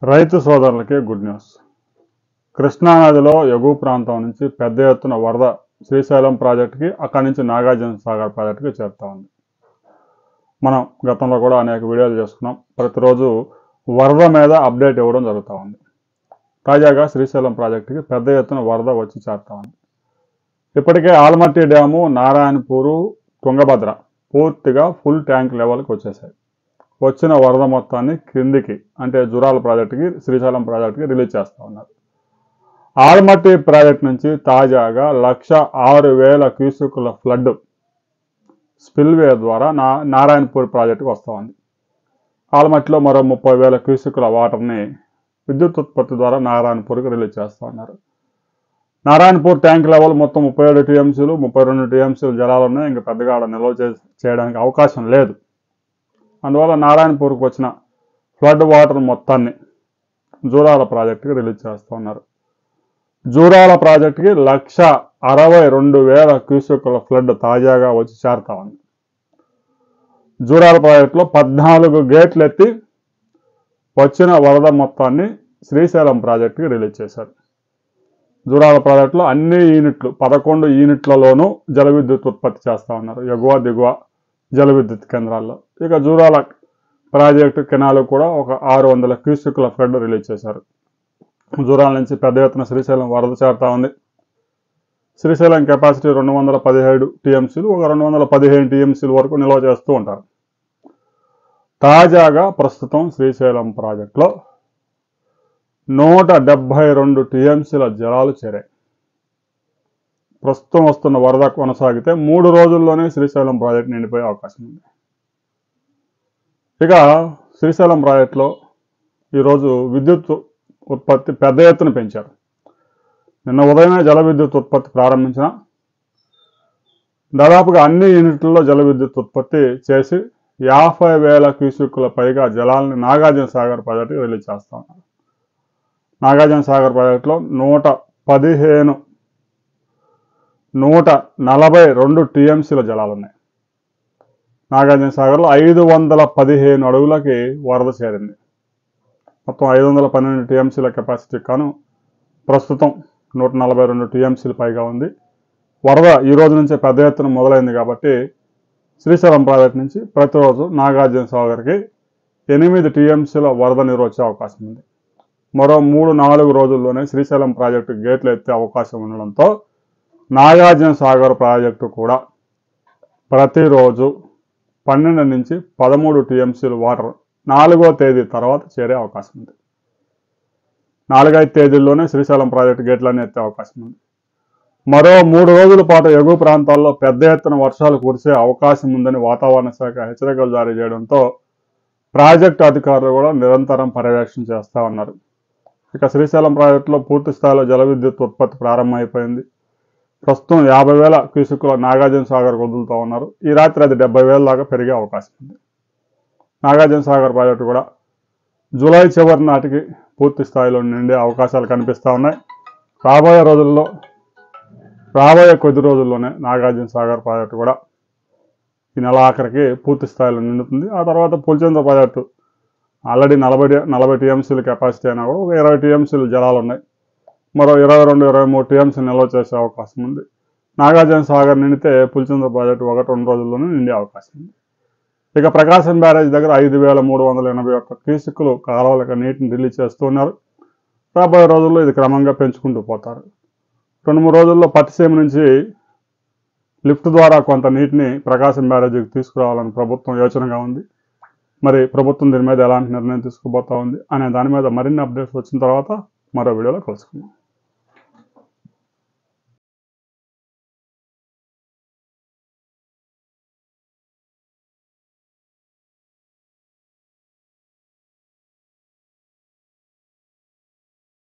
రైతు సోదరులకి good news. కృష్ణానదిలో ఎగువ ప్రాంతం నుంచి పెద్ద ఎత్తున వరద శ్రీశైలం ప్రాజెక్టుకి, అక్కడి నుంచి నాగార్జున సాగర్ ప్రాజెక్టుకి చేరుతా ఉంది. మనం గతంలో కూడా అనేక వీడియోలు చేసుకున్నాం. ప్రతిరోజు వరద మీద అప్డేట్ ఇవ్వడం జరుగుతూ ఉంది. తాజాగా శ్రీశైలం ప్రాజెక్టుకి పెద్ద ఎత్తున వరద వచ్చి చేరుతా ఉంది. ఇప్పటికే ఆల్మట్టి డ్యాము, నారాయణపూరు, తుంగభద్ర పూర్తిగా ఫుల్ ట్యాంక్ లెవెల్కి వచ్చేసాయి. వచ్చిన వరద మొత్తాన్ని కిందికి అంటే జురాల ప్రాజెక్టుకి, శ్రీశైలం ప్రాజెక్టుకి రిలీజ్ చేస్తూ ఉన్నారు. ఆల్మట్టి ప్రాజెక్ట్ నుంచి తాజాగా 1,06,000 క్యూసెక్కుల ఫ్లడ్ స్పిల్వే ద్వారా నారాయణపూర్ ప్రాజెక్టుకు వస్తూ ఉంది. ఆల్మట్టిలో మరో 30,000 క్యూసెక్కుల వాటర్ని విద్యుత్ ఉత్పత్తి ద్వారా నారాయణపూర్కి రిలీజ్ చేస్తూ ఉన్నారు. నారాయణపూర్ ట్యాంక్ లెవెల్ మొత్తం 37 టీఎంసీలు, 32 టీఎంసీలు జలాలు ఉన్నాయి. ఇంకా పెద్దగా నిల్వ చేయడానికి అవకాశం లేదు. అందువల్ల నారాయణపూర్కి వచ్చిన ఫ్లడ్ వాటర్ మొత్తాన్ని జూరాల ప్రాజెక్టుకి రిలీజ్ చేస్తూ ఉన్నారు. జూరాల ప్రాజెక్టుకి 1,62,000 క్యూసెక్కుల ఫ్లడ్ తాజాగా వచ్చి చేరుతా ఉంది. జూరాల ప్రాజెక్టులో 14 గేట్లు ఎత్తి వచ్చిన వరద మొత్తాన్ని శ్రీశైలం ప్రాజెక్టుకి రిలీజ్ చేశారు. జూరాల ప్రాజెక్టులో అన్ని యూనిట్లు 11 యూనిట్లలోనూ జల విద్యుత్ ఉత్పత్తి చేస్తూ ఉన్నారు, ఎగువ దిగువ జల విద్యుత్ కేంద్రాల్లో. ఇక జూరాల ప్రాజెక్టు కెనాలు కూడా ఒక 600 క్యూసెక్కుల ఫ్లడ్ రిలీజ్ చేశారు. జూరాల నుంచి పెద్ద ఎత్తున శ్రీశైలం వరద చేరుతా ఉంది. శ్రీశైలం కెపాసిటీ 217 టీఎంసీలు, ఒక 215 టీఎంసీల వరకు నిల్వ చేస్తూ ఉంటారు. తాజాగా ప్రస్తుతం శ్రీశైలం ప్రాజెక్టులో 172 టీఎంసీల జలాలు చేరాయి. ప్రస్తుతం వస్తున్న వరద కొనసాగితే 3 రోజుల్లోనే శ్రీశైలం ప్రాజెక్టు నిండిపోయే అవకాశం ఉంది. ఇక శ్రీశైలం ప్రాజెక్టులో ఈరోజు విద్యుత్ ఉత్పత్తి పెద్ద ఎత్తున పెంచారు. నిన్న ఉదయమే జల విద్యుత్ ఉత్పత్తి ప్రారంభించిన దాదాపుగా అన్ని యూనిట్లలో జల విద్యుత్ ఉత్పత్తి చేసి 50,000 క్యూసెక్కుల పైగా జలాలని నాగార్జున సాగర్ ప్రాజెక్టుకి రిలీజ్ చేస్తూ ఉన్నారు. నాగార్జున సాగర్ ప్రాజెక్టులో 142 టీఎంసీల జలాలు ఉన్నాయి. నాగార్జున సాగర్లో 515 అడుగులకి వరద చేరింది. మొత్తం 512 టీఎంసీల కెపాసిటీ కాను ప్రస్తుతం 142 టీఎంసీల పైగా ఉంది. వరద ఈ రోజు నుంచే పెద్ద ఎత్తున మొదలైంది కాబట్టి శ్రీశైలం ప్రాజెక్టు నుంచి ప్రతిరోజు నాగార్జున సాగర్కి 8 టీఎంసీల వరద నీరు వచ్చే అవకాశం ఉంది. మరో 3-4 రోజుల్లోనే శ్రీశైలం ప్రాజెక్టు గేట్లు ఎత్తే అవకాశం ఉండడంతో నాగార్జున సాగర్ ప్రాజెక్టు కూడా ప్రతిరోజు 12 నుంచి 13 టీఎంసీలు వాటర్ 4వ తేదీ తర్వాత చేరే అవకాశం ఉంది. 4-5 తేదీల్లోనే శ్రీశైలం ప్రాజెక్టు గేట్లన్నీ ఎత్తే అవకాశం ఉంది. మరో 3 రోజుల పాటు ఎగువ ప్రాంతాల్లో పెద్ద ఎత్తున వర్షాలు కురిసే అవకాశం ఉందని వాతావరణ శాఖ హెచ్చరికలు జారీ చేయడంతో ప్రాజెక్టు అధికారులు కూడా నిరంతరం పర్యవేక్షణ చేస్తూ ఉన్నారు. ఇక శ్రీశైలం ప్రాజెక్టులో పూర్తి స్థాయిలో జల విద్యుత్ ఉత్పత్తి ప్రారంభమైపోయింది. ప్రస్తుతం 50,000 క్యూసెక్కుల నాగార్జున సాగర్ వదులుతూ ఉన్నారు. ఈ రాత్రి అది 70,000 దాకా పెరిగే అవకాశం ఉంది. నాగార్జున సాగర్ ప్రాజెక్టు కూడా జూలై చివరి నాటికి పూర్తి స్థాయిలో నిండే అవకాశాలు కనిపిస్తూ ఉన్నాయి. రాబోయే కొద్ది రోజుల్లోనే నాగార్జున సాగర్ ప్రాజెక్టు కూడా ఈ నెల ఆఖరికి పూర్తి స్థాయిలో నిండుతుంది. ఆ తర్వాత పులిచింతల ప్రాజెక్టు ఆల్రెడీ 40 టీఎంసీల కెపాసిటీ అయినా కూడా ఒక 20 టీఎంసీలు జలాలు ఉన్నాయి. మరో 22-23 టీఎంసీ నిల్వ చేసే అవకాశం ఉంది. నాగార్జున సాగర్ నిండితే పులిచింతల ప్రాజెక్టు 1-2 రోజుల్లోనే నిండే అవకాశం ఉంది. ఇక ప్రకాశం బ్యారేజ్ దగ్గర 5,381 క్యూసెక్కులు కాలువలకు నీటిని రిలీజ్ చేస్తూ ఉన్నారు. రాబోయే రోజుల్లో ఇది క్రమంగా పెంచుకుంటూ పోతారు. 2-3 రోజుల్లో పట్టిసీమ నుంచి లిఫ్ట్ ద్వారా కొంత నీటిని ప్రకాశం బ్యారేజీకి తీసుకురావాలని ప్రభుత్వం యోచనగా ఉంది. మరి ప్రభుత్వం దీని మీద ఎలాంటి నిర్ణయం తీసుకోబోతా ఉంది అనే దాని మీద మరిన్ని అప్డేట్స్ వచ్చిన తర్వాత మరో వీడియోలో కలుసుకుందాం.